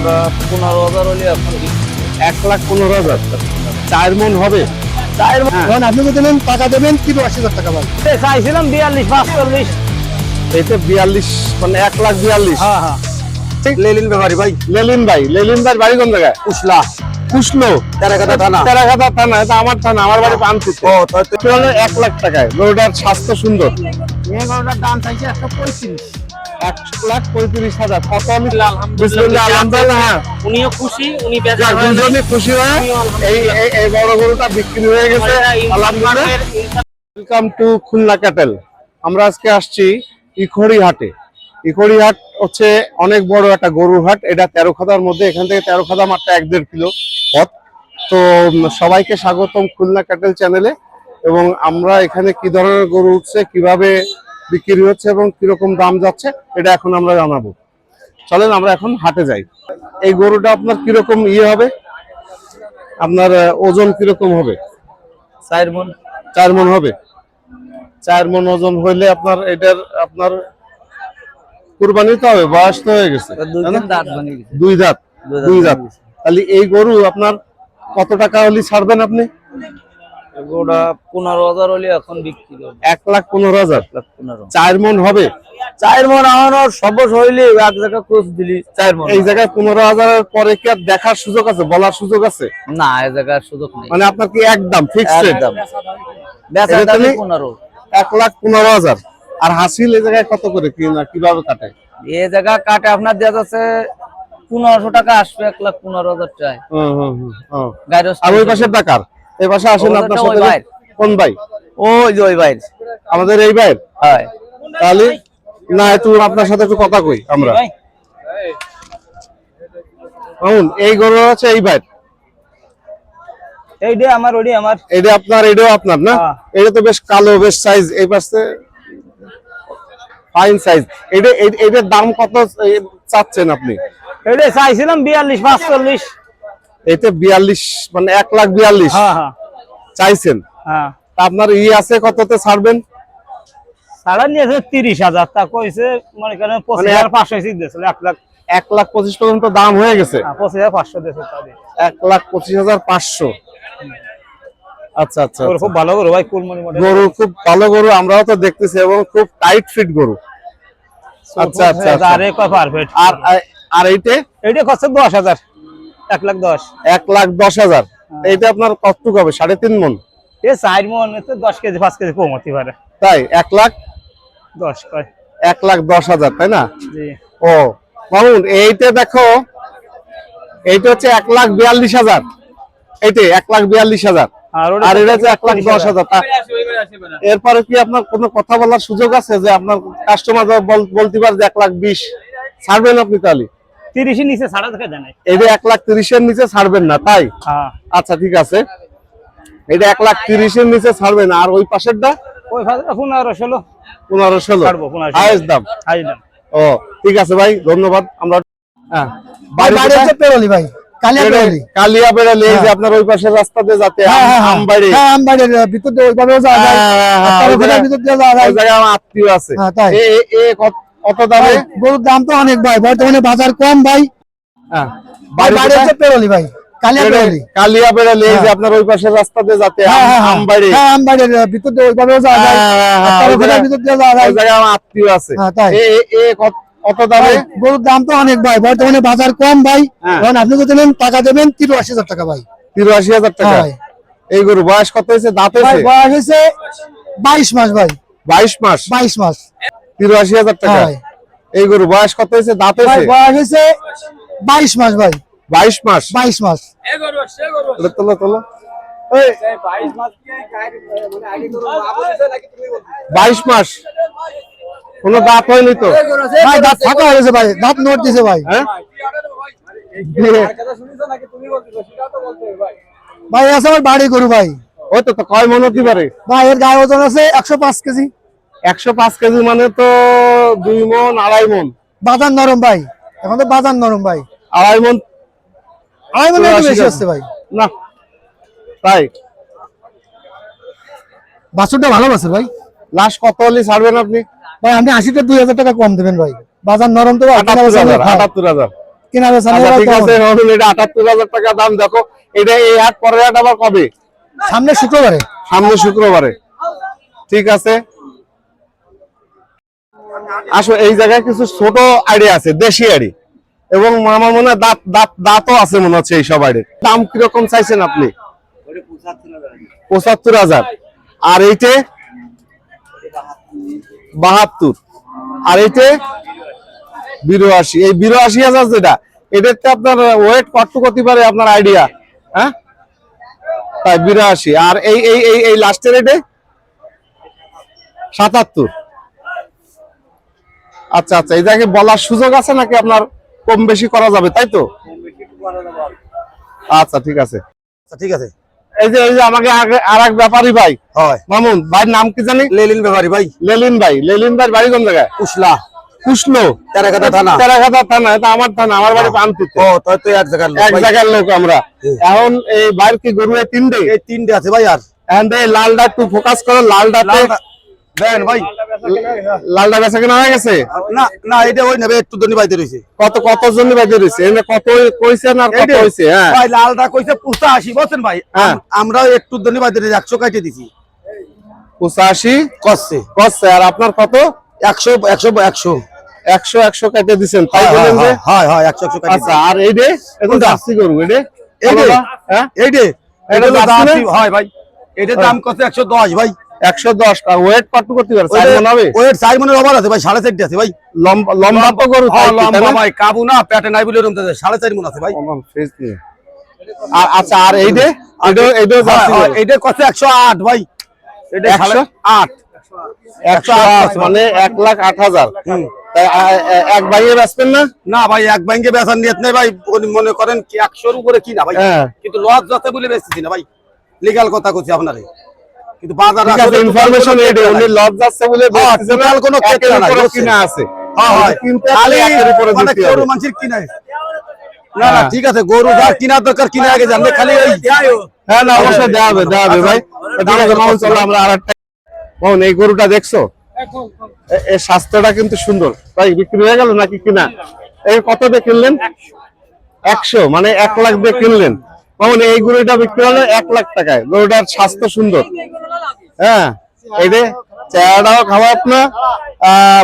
ওটা 15,000 হলে এখন 1,15,000 4 মন হবে। 4 মন আপনি যদি নেন টাকা দেবেন 83,000 টাকা ভাই। চাইছিলাম 42-45। এতে 42 মানে 1,42,000। হ্যাঁ হ্যাঁ। লেলিন ব্যাপারী ভাই, লেলিন ভাই বাড়ি কোন জায়গায়? কুশলো তেরাঘাটা থানা। এটা আমার থানা, আমার বাড়ি পানপুর। ও তাহলে 1 লাখ টাকায় গরুটার স্বাস্থ্য সুন্দর। এই গরুটার দাম চাইছে 135। 1,35,000। কত আমি আলহামদুলিল্লাহ হ্যাঁ, উনিও খুশি, উনি বেজার হয় দুজনই খুশি হয়ে এই বড় গরুটা বিক্রি হয়ে গেছে আলহামদুলিল্লাহ। Welcome to Khulna cattle. আমরা আজকে আসছি ইখড়ি হাটে। ইখড়ি হাট হচ্ছে অনেক বড় একটা গরুর হাট। এটা 13 খাদার মধ্যে, এখান থেকে 13 খাদা মাত্র 1-1.5 কিলো পথ। তো সবাইকে স্বাগতম খুলনা ক্যাটেল চ্যানেলে। এবং আমরা এখানে কি ধরনের গরু উঠছে, কিভাবে বিক্রি হচ্ছে এবং কিরকম দাম যাচ্ছে, এটা এখন আমরা জানাবো। চলেন আমরা এখন হাটে যাই। এই গরুটা আপনার কিরকম হবে, আপনার ওজন কিরকম হবে? 4 মন। 4 মন হবে। 4 মন ওজন হইলে আপনার এটার আপনার কুরবানি তো হবে, বয়স তো হয়ে গেছে। 2 দাঁত। তাহলে এই গরু আপনার কত টাকা হলে ছাড়বেন আপনি? ওটা 15,000 হলে এখন বিক্রি হবে 1,15,000। 1,15,000। 4 মন হবে। 4 মন আমার সবস হইলে এক জায়গা ক্রস দিলি 4 মন। এই জায়গায় 15,000 এর পরে কি আর দেখার সুযোগ আছে, বলার সুযোগ আছে? না, এই জায়গার সুযোগ নেই। মানে আপনার কি একদম ফিক্সড রেট? একদম বেচা দাম 15। 1,15,000। আর হাসিল এই জায়গায় কত করে কিভাবে কাটে? এই জায়গা কাটে আপনার দেয়া যাচ্ছে 1500 টাকা, আসবে 1,15,000 টাকা। আর ওই পাশের টাকার এই পাশে আসেন আপনার সাথে কোন ভাই? ওই যে ওই ভাই, আমাদের এই ভাই। হ্যাঁ। তাহলে না, একটু আপনার সাথে একটু কথা কই আমরা। এই গরু আছে এই ভাই, এইটা আমার, ওইটা আমার। এটা আপনার, এটাও আপনার না? এটা তো বেশ কালো, বেশ সাইজ। এই পাশে ফাইন সাইজ। এটার দাম কত চাচ্ছেন আপনি? এটা চাইছিলাম 42-45। এতে 42 মানে 1,42,000 হ্যাঁ হ্যাঁ চাইছেন। হ্যাঁ। আপনার আছে কততে ছাড়বেন? সাড়া নিয়েছে 30,000 তা কইছে, মনে করেন 25,500 দিয়েছিল। 1,25,000 পর্যন্ত দাম হয়ে গেছে। 25,500 দিয়েছে তাদের। 1,25,500। আচ্ছা আচ্ছা। খুব ভালো গরু ভাই, কুলমনি মডেল গরু, খুব ভালো গরু। আমরাও তো দেখতেছি এবং খুব টাইট ফিট গরু। আচ্ছা আচ্ছা। আরে কয় পারফেক্ট। আর এইটা কত? 10,000। 1,10,000। 1,10,000। এইটা আপনার কতটুকু হবে? 3.5 মন। 4 মন, 10 কেজি 5 কেজি কম হতে পারে। তাই 1,10,000 কয়। 1,10,000 তাই না? জি। ও মামুন, এইটা দেখো, এইটা হচ্ছে 1,42,000। এইটা 1,42,000। আর এটা হচ্ছে 1,10,000। এরপরে কি আপনার কোনো কথা বলার সুযোগ আছে যে আপনার কাস্টমার বলতে পারে যে 1,20,000 ছাড়বেন আপনি? তাহলে 30 এর নিচে ছাড়া দেখা যায় না। এটা 1,30,000 এর নিচে ছাড়বেন না, তাই? আচ্ছা ঠিক আছে, এটা 1,30,000 এর নিচে ছাড়বেন। আর ওই পাশেরটা? ওই 15-16। 15-16 হাইয়েস্ট দাম। ও ঠিক আছে ভাই, ধন্যবাদ। আমরা বাড়ি হচ্ছে পেরোলি ভাই, কালিয়া বেড়ালি। এই যে আপনার ওই পাশের রাস্তা দিয়ে যাতে আমবাড়ি, আমবাড়ির ভিতর দিয়ে ওইভাবেও যাওয়া যায়, ভিতর দিয়ে যাওয়া যায়। ওই জায়গায় আমার আত্মীয় আছে। কত দামে? গরুর দাম তো অনেক ভাই, বর্তমানে বাজার কম ভাই। বাড়ি হচ্ছে পেরোলি ভাই, কালিয়া বেড়ালি। এই যে আপনার ওই পাশের রাস্তা দিয়ে যাতে আমবাড়ি, আমবাড়ির ভিতর দিয়ে ওইভাবেও যাওয়া যায়, ভিতর দিয়ে যাওয়া যায়। ওই জায়গায় আমার আত্মীয় আছে। কত দামে? গরুর দাম তো অনেক ভাই, বর্তমানে বাজার কম ভাই। আপনি যদি নেন টাকা দেবেন 83,000 টাকা ভাই। 83,000 টাকা। এই গরু বয়স কত হয়েছে? দাঁত হয়েছে? বয়স হয়েছে 22 মাস ভাই। 22 মাস। 22 মাস। 83,000 টাকা। এই গরু বয়স কত হয়েছে? দাঁত হয়েছে? বয়স হয়েছে 22 মাস ভাই। 22 মাস। 22 মাস। তোলো তোলো। 22 মাস। কোন দাঁত হয়নি তো? ভাই দাঁত ফাঁকা হয়েছে ভাই, দাঁত নোট দিছে ভাই। ভাই আছে আমার বাড়ি গরু ভাই। ওই তো কয় মন হতে পারে ভাই? এর গায়ে ওজন আছে 105 কেজি। 105 কেজি মানে তো 2 মন 2.5 মন। বাজার নরম ভাই, এখন তো বাজার নরম ভাই। 2.5 মন। 2.5 মন একটু বেশি আসছে ভাই। না তাই? বাছুরটা ভালো আছে ভাই। লাস্ট কত হলে ছাড়বেন আপনি? ভাই আপনি 80 তে 2,000 টাকা কম দেবেন ভাই, বাজার নরম তো। 78,000। কিনা বেচা নেই আচ্ছা ভাই, ঠিক আছে, কেমন? মামুন এটা ৭৮,০০০ টাকা দাম। দেখো এটা এই হাট, পরের হাট আবার কবে? সামনে শুক্রবারে। সামনে শুক্রবারে। ঠিক আছে, আসো এই জায়গায় কিছু ছোট আড়ি আছে, দেশি আড়ি, এবং আমার মনে হয় দাঁতও আছে মনে হচ্ছে এই সব আড়ির। দাম কিরকম চাইছেন আপনি? ৭৫,০০০। আর এইটে ৭২, আর এইটে ৮২। এই ৮২,০০০ যেটা, এটাতে আপনার ওয়েট কতটুকু হতে পারে আপনার আইডিয়া? হ্যাঁ তাই ৮২। আর এই এই এই এই লাস্টের এটে ৭৭। আচ্ছা আচ্ছা, এই জায়গায় বলার সুযোগ আছে নাকি আপনার কম বেশি করা যাবে, তাই তো? আচ্ছা ঠিক আছে, ঠিক আছে। এই যে আমাকে আর এক ব্যাপারী ভাই, হয় মামুন ভাইয়ের নাম কি জানি? লেলিন ব্যাপারী ভাই। লেলিন ভাই। লেলিন ভাই বাড়ি কোন জায়গায়? কুশলা, কুশলো, তেরাকাটা থানা। তেরাকাটা থানা, এটা আমার থানা, আমার বাড়ি পানপুর। ও তাই তো এক জায়গার লোক এক ভাই। জায়গার লোক আমরা। এখন এই বাইর কি গরু এই তিনটে? এই তিনটে আছে ভাই। আর এখন এই লালটা একটু ফোকাস করো, লালটাতে দেন ভাই। লালটা বেচা কেনা হয়ে গেছে? না না, এটা ওই নেবে, একটু দনি বাইতে রইছে। কত জন বাইরে রয়েছে? এনে কত কইছেন আর কত হইছে? হ্যাঁ ভাই লালটা কইছে 85 বলছেন ভাই। হ্যাঁ। আমরা একটু দনি বাইতে রইছে, 100 কাটে দিছি। 85 কষ্টে কষ্ট। আর আপনার কত? 100 100 100। 100 কেটে দিচ্ছেন, তাই বলেন যে? হয় হয় 100 100 কাটে। আচ্ছা, আর এই রে এখন জার্সি গরু, এই রে হ্যাঁ এইটে এটা এটা জার্সি দাম না? হয় ভাই। এটার দাম কত? 110 ভাই। 110। ওয়েট কত করতে পারে? 4 মণ হবে? ওয়েট 4 মনের ওভার আছে ভাই, 4.5 আছে ভাই। লম্বা তো গরু, তাই কি, তাই লম্বা না? ভাই, কাবু না, পেটে নাই বলে এরকম 4.5 মন আছে ভাই। আর আচ্ছা, আর এই রে এইটা জার্সি গরু। এইটা কত? 108 ভাই। এটা 108 108 মানে 1,08,000। তাই এক ভাইয়ে বেচবেন না? না ভাই, এক ব্যাংকে বেচার নিয়ত নেই ভাই। উনি মনে করেন কি 100 উপরে কিনা ভাই, হ্যাঁ। কিন্তু লস যাতে বলে বেচতেছি না ভাই। লিগ্যাল কথা কইছি আপনারে, কিন্তু বাজার ঠিক আছে, ইনফরমেশন এইটা উনি লস যাচ্ছে বলে বেচতেছে না, টোটাল কোনো একের ক্ষেত্রে নাই, উপরে বুঝছেন? কিনা আছে। হ্যাঁ হয়, কিনতে খালি একের উপরে মানে দিতে হবে। গরু মানুষের কিনা। না না হ্যাঁ। ঠিক আছে, গরু যার কিনা দরকার কিনা আগে জানলে খালি ওই হ্যাঁ না, অবশ্যই দেওয়া হবে ভাই। ঠিক আছে মামুন, চলো আমরা আরেকটা। মামুন এই গরুটা দেখছো? এর স্বাস্থ্যটা কিন্তু সুন্দর ভাই। বিক্রি হয়ে গেল নাকি কিনা? এই কত দিয়ে কিনলেন? 100 মানে 1 লাখ দিয়ে কিনলেন। মামুন এই গরুটা বিক্রি হলো 1 লাখ টাকায়। গরুটার স্বাস্থ্য সুন্দর। হ্যাঁ, এই যে চেহারাটাও খাওয়াত না।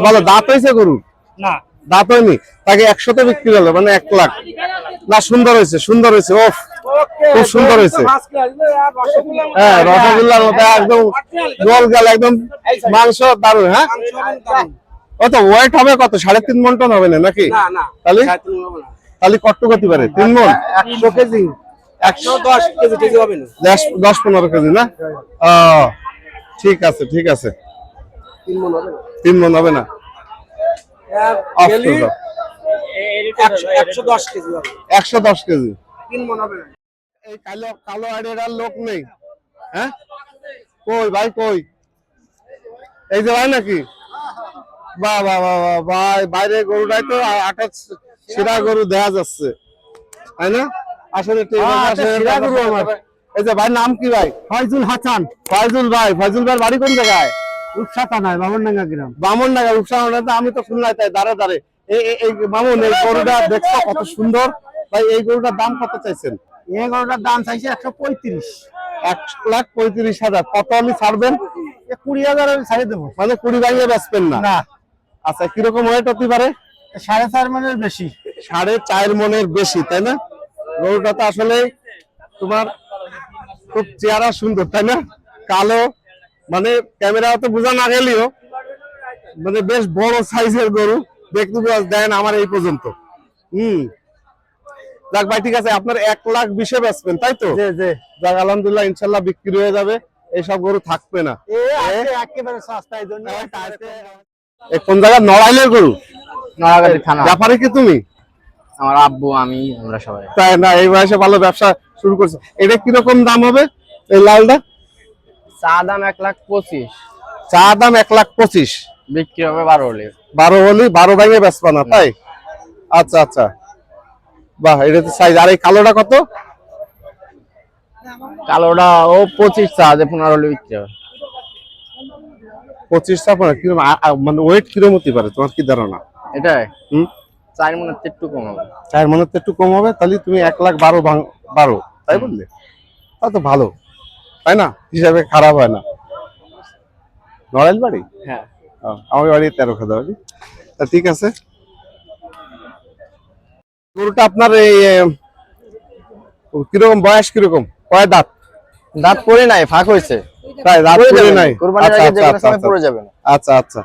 ভালো দাঁত হয়েছে গরু? না দাঁত হয়নি, তাকে 100তে বিক্রি হলো মানে 1 লাখ। না সুন্দর হয়েছে, সুন্দর হয়েছে। ওফ, খুব সুন্দর হয়েছে। হ্যাঁ, রসগোল্লার মতো একদম গোল গাল, একদম মাংস দারুণ। হ্যাঁ, কত ওয়েট হবে? কত 3.5 মণ টন হবে না নাকি? তাহলে তাহলে কত করতে পারে? 3 মণ? 100 কেজি 110 কেজি হবে না। 10-15 কেজি না? ও ঠিক আছে, ঠিক আছে। 3 মন হবে না। 3 মণ হবে না? Off কেজি করে দাও। 110 কেজি হবে। 110 কেজি। 3 মন হবে না। এই কালো কালো আড়ের আর লোক নেই? হ্যাঁ, কই ভাই কই? এই যে ভাই নাকি? বাহ বাহ বাহ বাহ, ভাই বাইরে গরুটাই তো আটা সেরা গরু দেখা যাচ্ছে, তাই না? আসলে ঠিক আছে, সেরা গরু আমার। এই যে ভাই নাম কি ভাই? ফয়জুল হাসান। ফয়জুল ভাই। ফয়জুল ভাই বাড়ি কোন জায়গায়? রূপসা থানায়, বামনডাঙ্গা গ্রাম। বামনডাঙ্গা, রূপসাগর। আমি তো শুনলাই, তাই দাঁড়ে দাঁড়ে। এই মামুন এই গরুটা দেখছো কত সুন্দর ভাই? এই গরুটার দাম কত চাইছেন? এই গরুটার দাম চাইছে 135। 1,35,000। কত আমি ছাড়বেন? 20,000 আমি ছাড়ে দেবো। মানে 20 ভাঙিয়ে বেচবেন না? না, আচ্ছা, কিরকম ওয়েট হতে পারে? 4.5 মনের বেশি। 4.5 মণের বেশি, তাই না? গরুটা তো আসলে তোমার খুব চেহারা সুন্দর, তাই না? কালো, মানে ক্যামেরা তো বোঝা না গেলেও মানে বেশ বড় সাইজের গরু। দেখতে দেন আমার এই পর্যন্ত। যাক ভাই, ঠিক আছে, আপনার 1,20,000 বেচবেন, তাই তো? যাক, আলহামদুলিল্লাহ, ইনশাল্লাহ বিক্রি হয়ে যাবে। এইসব গরু থাকবে না। একেবারে সস্তা, এই জন্য কোন জায়গায়? নড়াইলের গরু? নড়াগাড়ি থানা। ব্যাপারে কি তুমি? আমার আব্বু, আমি, আমরা সবাই। তাই না? এই বয়সে ভালো ব্যবসা শুরু করছে। এটা কিরকম দাম হবে এই লালটা? চা দাম 1,25,000, চা দাম 1,25,000। বিক্রি হবে 12 হলে। 12 হলে 12 ভাঙে বেচবা না, তাই? আচ্ছা আচ্ছা, বাহ, এটা তো সাইজ। আর এই কালোটা কত? কালোটা ও 25 চা, 15 হলে বিক্রি হবে। 25 টা কিরকম মানে ওয়েট কিরকম হতে পারে? তোমার কি ধারণা? এটাই হুম 4 মনের একটু কম হবে। 4 মনের তো একটু কম হবে, তাহলে তুমি 1,12,12 তাই বললে? তা তো ভালো, তাই না? হিসাবে খারাপ হয় না। নড়াইল বাড়ি? হ্যাঁ। আমার বাড়ি 13 খাদাবাড়ি। তা ঠিক আছে। গরুটা আপনার এই কিরকম বয়স, কিরকম, কয় দাঁত? দাঁত পড়ে নাই, ফাঁক হয়েছে। তাই দাঁত পড়ে পড়ে যাবে নাই? কুরবানির আচ্ছা আগে আচ্ছা যে কোনো আচ্ছা সময় পড়ে যাবে না। আচ্ছা আচ্ছা।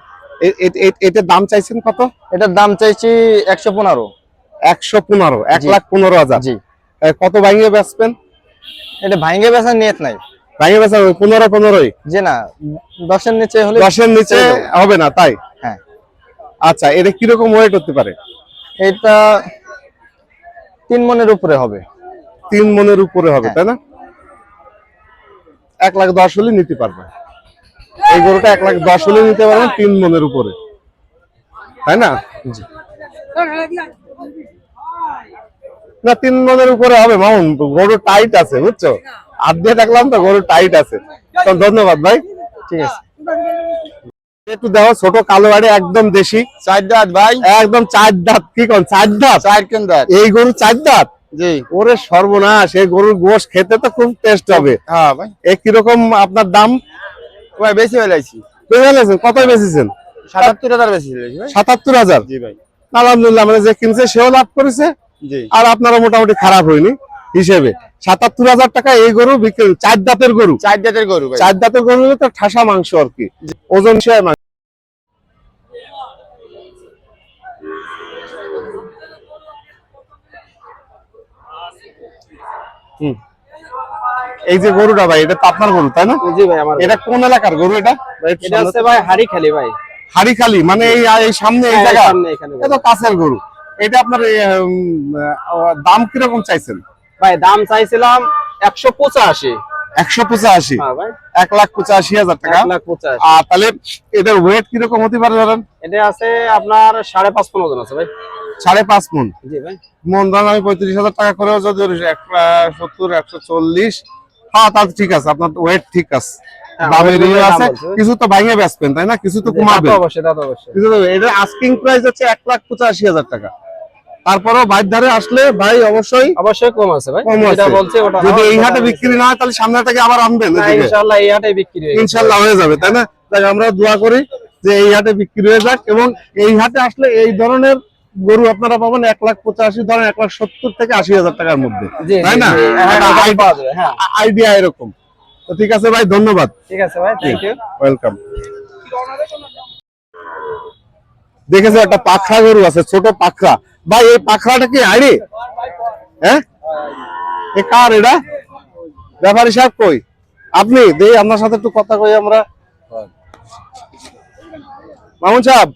এটার দাম চাইছেন কত? এটার দাম চাইছি 115। 115, 1,15,000। জি। কত ভাঙিয়ে বেচবেন? এটা ভাঙে বেচার নিয়ত নাই। ভাঙিয়ে বেচা 15-15ই? যে না, 10-এর নিচে হলে 10-এর নিচে হবে না, তাই? হ্যাঁ। আচ্ছা, এটা কিরকম ওয়েট হতে পারে? এটা 3 মনের উপরে হবে। 3 মনের উপরে হবে, হ্যাঁ। তাই না? 1,10,000 হলে নিতে পারবে। এই গরুটা 1,10,000 হলে নিতে পারবেন 3 মনের উপরে, তাই না? না, 3 মনের উপরে হবে মামুন। গরু টাইট আছে, বুঝছো? হাত দিয়ে দেখলাম তো গরু টাইট আছে। তো ধন্যবাদ ভাই। ঠিক আছে। একটু দেখো, ছোট কালো বাড়ি, একদম দেশি। 4 দাঁত ভাই। একদম 4 দাঁত। কি কোন 4 দাঁত? 4 কেন দাঁত? এই গরু 4 দাঁত? জি। ওরে সর্বনাশ, এই গরুর গোশ খেতে তো খুব টেস্ট হবে। হ্যাঁ ভাই। এ কিরকম আপনার দাম? ভাই বেশি হইলাইছি। কত বেচেছেন? 77,000 বেশি হইলাইছি ভাই। 77,000? জি ভাই। আলহামদুলিল্লাহ, মানে যে কিনছে সেও লাভ করেছে, জি। আর আপনারা মোটামুটি খারাপ হয়নি হিসেবে। 77,000 টাকা এই গরু বিক্রি। 4 দাঁতের গরু? 4 দাঁতের গরু ভাই। 4 দাঁতের গরু হলে তো ঠাসা মাংস আর কি, ওজন সে মাংস। এই যে গরুটা ভাই, এটা তো আপনার গরু, তাই না? জি ভাই আমার। এটা কোন এলাকার গরু এটা? এটা হচ্ছে ভাই হাড়িখালি ভাই। হাড়িখালি মানে এই সামনে এই হ্যাঁ, জায়গা? সামনে এখানে। এটা কাছের গরু। এটা আপনার দাম কিরকম চাইছেন? ভাই দাম চাইছিলাম 185। 185? হ্যাঁ ভাই। 1,85,000 টাকা। 185। আর তাহলে এটার ওয়েট কিরকম হতে পারে ধরেন? এটা আছে আপনার 5.5 মন ওজন আছে ভাই। 5.5 মন? জি ভাই। মন ধরেন আমি 35,000 টাকা করেও যদি 170, 140, হ্যাঁ তাহলে ঠিক আছে, আপনার ওয়েট ঠিক আছে, দামের ইয়ে আছে। কিছু তো ভাঙে বেচবেন, তাই না? কিছু তো কমাবেন। অবশ্যই, তা তো অবশ্যই। এটা আস্কিং প্রাইস হচ্ছে 1,85,000 টাকা। তারপরেও বাইর ধারে আসলে ভাই অবশ্যই কম আছে ভাই। কম যেটা আছে। বলছে ওটা যদি এই হাটে বিক্রি না হয় তাহলে সামনে থেকে আবার আনবেন। ইনশাআল্লাহ এই হাটে বিক্রি হয়ে যাবে। ইনশাআল্লাহ হয়ে যাবে, তাই না? তাই আমরা দোয়া করি যে এই হাটে বিক্রি হয়ে যাক, এবং এই হাটে আসলে এই ধরনের গরু আপনারা পাবেন 1,85,000, ধরেন 1,70,000 থেকে 80,000 টাকার মধ্যে, তাই না? আইডিয়া এরকম। তো ঠিক আছে ভাই, ধন্যবাদ। ঠিক আছে ভাই, থ্যাংক ইউ। ওয়েলকাম। দেখেছো একটা পাখরা গরু আছে, ছোট পাখরা। ভাই এই পাখরাটা কি আইডি? হ্যাঁ, এ কার এটা? ব্যাপারী সাহেব কই? আপনি দেই, আপনার সাথে একটু কথা কই আমরা। মামুন সাহেব,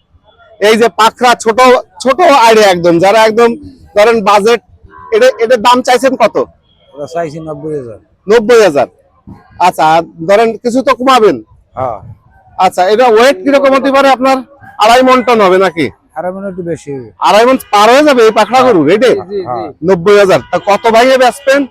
এই যে পাখরা ছোট ছোট আইডি, একদম যারা একদম ধরেন বাজেট, এটার দাম চাইছেন কত? চাইছি 90,000। 90,000? আচ্ছা, ধরেন কিছু তো কমাবেন। হ্যাঁ, আচ্ছা, এটা ওয়েট কিরকম হতে পারে আপনার? 2.5 মন টন হবে নাকি? আর মনে একটু বেশি। 2.5 মন পার হয়ে যাবে এই পাখরা গরু রেটে? 90,000। তা কত ভাইয়ে বেচবেন?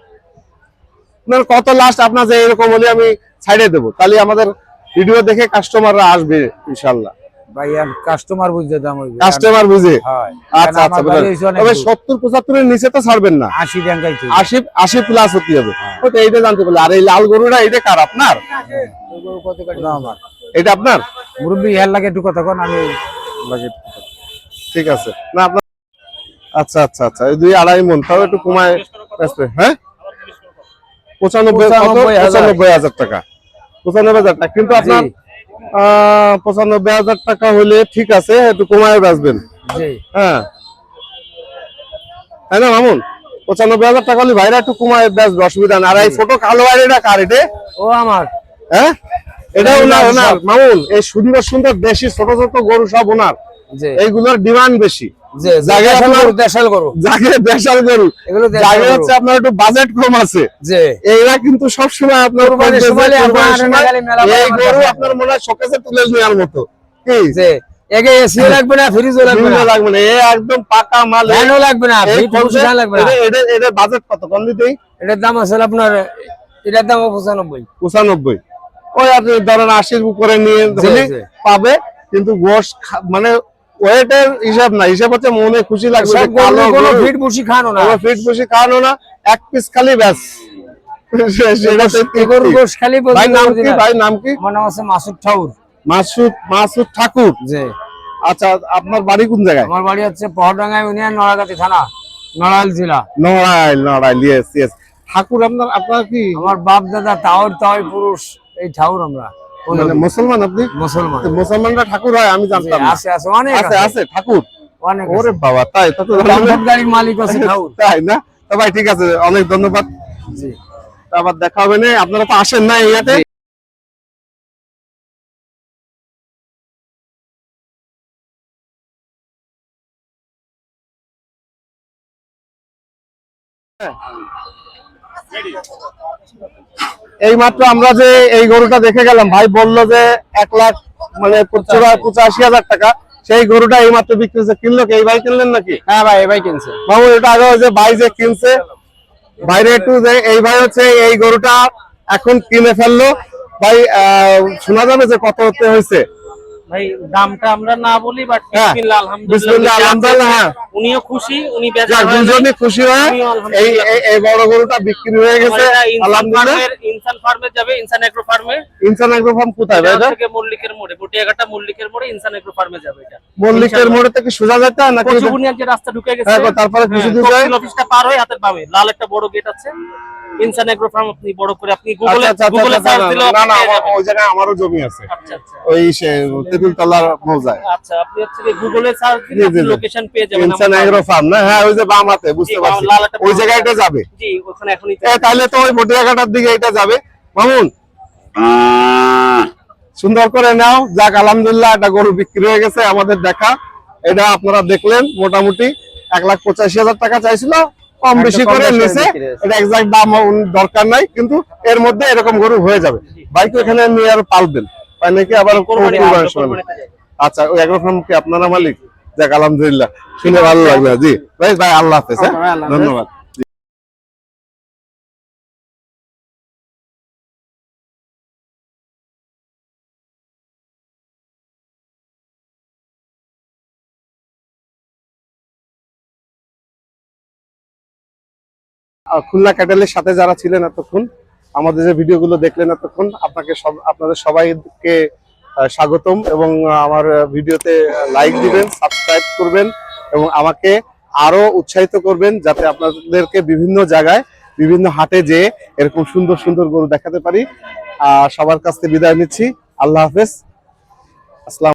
কত লাস্ট আপনার যে এরকম হলে আমি ছাইড়ে দেবো, তাহলে আমাদের ভিডিও দেখে কাস্টমাররা আসবে ইনশাল্লাহ। ভাই কাস্টমার বুঝতে দাম হইবে। কাস্টমার বুঝে? হয়। আচ্ছা আচ্ছা, তবে 70-75 এর নিচে তো ছাড়বেন না। 80 টাকাই তো। 80 প্লাস হতে হবে। তো এইটা জানতে পারলে। আর এই লাল গরুটা এটা কার? আপনার? আমার এটা আপনার? মুরব্বি হেল লাগে একটু কথা কোন, আমি লাগে। ঠিক আছে না আপনার? আচ্ছা আচ্ছা আচ্ছা, এই 2.5 মন, তাও একটু কমায় বেচবে। হ্যাঁ, 95,000 টাকা। 95,000 টাকা, কিন্তু আপনার 95,000 টাকা হলে ঠিক আছে, একটু কমায় বেচবেন। জি। হ্যাঁ, তাই না মামুন? 95,000 টাকা হলে ভাইরা একটু কমায় বেচবে, অসুবিধা না। আর এই ছোট কালো বাড়িটা কার? এটা ও আমার। হ্যাঁ, এটাও ওনার মামুন। এই সুন্দর সুন্দর দেশি ছোট ছোট গরু সব ওনার। এইগুলোর ডিমান্ড বেশি। দেশাল গরু, দেশাল গরু, জায়গা হচ্ছে আপনার একটু বাজেট কম আছে। এইরা কিন্তু সবসময় আপনার এই গরু আপনার মনে হয় শোকেসে তুলে নেওয়ার মতো। কি লাগবে না, ফ্রিজও লাগবে না, লাগবে না, একদম পাকা মাল, লাগবে না, লাগবে না। এটার বাজেট কত? কম দিতেই এটার দাম আছে আপনার, এটার দাম 95। ওই আপনি ধরেন 80-র উপরে নিয়ে পাবে, কিন্তু গোশ মানে ওয়েটের হিসাব না, হিসাব হচ্ছে মনে খুশি লাগবে যে কালো কোনো গরু, ফিট বসি খানো না, কোনো ফিট বসে খাওয়ানো না, এক পিস খালি ব্যাস। গরুর গোশ খালি ভাই নাম কি? ভাই নাম কি? আমার নাম আছে মাসুদ ঠাকুর। মাসুদ ঠাকুর। জি। আচ্ছা, আপনার বাড়ি কোন জায়গায়? আমার বাড়ি হচ্ছে পহরডাঙ্গা ইউনিয়ন, নড়াগাতি থানা, নড়াইল জেলা। Narail, yes yes. ঠাকুর আপনার কি আমার বাপ দাদা তাওর পুরুষ, এই ঠাকুর আমরা। মানে মুসলমান? আপনি মুসলমান। তো মুসলমানরা ঠাকুর হয় আমি জানতাম না। আছে আছে অনেক আছে আছে ঠাকুর। অনেক। ওরে বাবা, তাই? তা তো গাড়ির মালিক আছে ঠাকুর। তাই না? তো ভাই ঠিক আছে, অনেক ধন্যবাদ। জি। আবার দেখা হবে না, আপনারা তো আসেন না ইয়াতে। এই মাত্র আমরা যে এই গরুটা দেখে গেলাম, ভাই বললো যে 1,00,000 মানে 85,000 টাকা, সেই গরুটা এই মাত্র বিক্রি হচ্ছে। কিনলো কি? এই ভাই কিনলেন নাকি? হ্যাঁ ভাই, এই ভাই কিনছে। বাবু এটা আগে যে ভাই যে কিনছে, বাইরে একটু যে এই ভাই হচ্ছে এই গরুটা এখন কিনে ফেললো। ভাই শোনা যাবে যে কত হতে হয়েছে? ভাই দামটা আমরা না বলি, বাট হ্যাঁ। বিসমিল্লাহ বিসমিল্লাহ, আলহামদুলিল্লাহ। হ্যাঁ, উনিও খুশি, উনি যাক, দুজনই খুশি হয়ে এই এই বড় গরুটা বিক্রি হয়ে গেছে আলহামদুলিল্লাহ। ইনসান ফার্মে যাবে, ইনসান এগ্রো ফার্মে। ইনসান এগ্রো ফার্ম কোথায় ভাই? এটা থেকে মল্লিকের মোড়ে, বটিয়াঘাটা মল্লিকের মোড়ে ইনসান এগ্রো ফার্মে যাবে। এটা মল্লিকের মোড়ে থেকে সোজা যেতে হয় নাকি? কচুবুনিয়ার যে রাস্তা ঢুকে গেছে, হ্যাঁ, তারপরে কিছু দূর যায়, তহসিল অফিসটা পার হয়ে হাতের বামে লাল একটা বড় গেট আছে, ইনসান এগ্রো ফার্ম। আপনি বড় করে আপনি গুগলে সার্চ দিলে না না, ওই জায়গায় আমারও জমি আছে। আচ্ছা আচ্ছা ওই তেঁতুলতলার মৌজায়। আচ্ছা, আপনি হচ্ছে গুগলে সার্চ দিলে আপনি লোকেশন পেয়ে যাবেন। ইনসান এগ্রো ফার্ম না? হ্যাঁ, ওই যে বাম হাতে, বুঝতে পারছি, ওই জায়গাটা যাবে। জি, ওখানে এখনই তাহলে তো ওই বটিয়াঘাটার দিকে এটা যাবে। মামুন সুন্দর করে নাও। যাক, আলহামদুলিল্লাহ, একটা গরু বিক্রি হয়ে গেছে আমাদের দেখা। এটা আপনারা দেখলেন, মোটামুটি 1,85,000 টাকা চাইছিল, কম বেশি করে নিছে। এটা এক্সাক্ট দাম দরকার নাই, কিন্তু এর মধ্যে এরকম গরু হয়ে যাবে। বাইকে এখানে নিয়ে আর পালবেন, তাই নাকি? আবার আচ্ছা, ওই এগ্রো ফার্ম কি আপনারা মালিক? যাক, আলহামদুলিল্লাহ, শুনে ভালো লাগলো। জি ভাই, ভাই আল্লাহ হাফেজ। হ্যাঁ, ধন্যবাদ। খুলনা ক্যাটেলের সাথে যারা ছিলেন এতক্ষণ, আমাদের যে ভিডিওগুলো দেখলেন এতক্ষণ, আপনাদের সবাইকে স্বাগতম। এবং আমার ভিডিওতে লাইক দিবেন, সাবস্ক্রাইব করবেন এবং আমাকে আরো উৎসাহিত করবেন, যাতে আপনাদেরকে বিভিন্ন জায়গায়, বিভিন্ন হাটে যেয়ে এরকম সুন্দর সুন্দর গরু দেখাতে পারি। সবার কাছ থেকে বিদায় নিচ্ছি। আল্লাহ হাফেজ। আসসালাম।